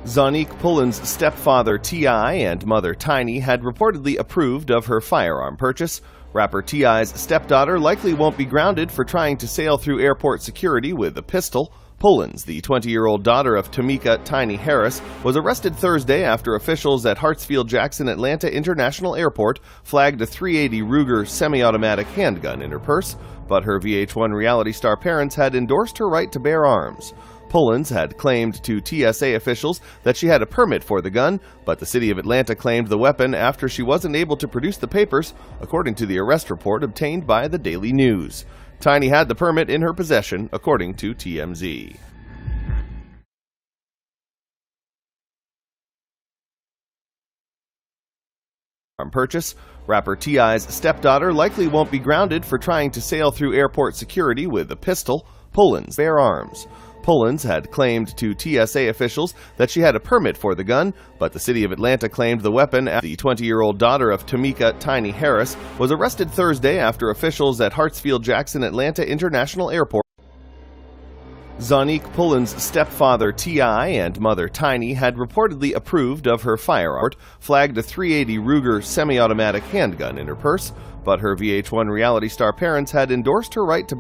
Zonique Pullen's stepfather T.I. and mother Tiny had reportedly approved of her firearm purchase. Rapper T.I.'s stepdaughter likely won't be grounded for trying to sail through airport security with a pistol. Pullen's, the 20-year-old daughter of Tamika Tiny Harris, was arrested Thursday after officials at Hartsfield-Jackson Atlanta International Airport flagged a .380 Ruger semi-automatic handgun in her purse, but her VH1 reality star parents had endorsed her right to bear arms. Pullen's had claimed to TSA officials that she had a permit for the gun, but the city of Atlanta claimed the weapon after she wasn't able to produce the papers, according to the arrest report obtained by the Daily News. Tiny had the permit in her possession, according to TMZ. Purchase. Rapper T.I.'s stepdaughter likely won't be grounded for trying to sail through airport security with a pistol. Pullen's bear arms. Pullen's had claimed to TSA officials that she had a permit for the gun, but the city of Atlanta claimed the weapon after the 20-year-old daughter of Tamika Tiny Harris was arrested Thursday after officials at Hartsfield-Jackson Atlanta International Airport. Zonique Pullen's stepfather T.I. and mother Tiny had reportedly approved of her firearm, flagged a .380 Ruger semi-automatic handgun in her purse, but her VH1 reality star parents had endorsed her right to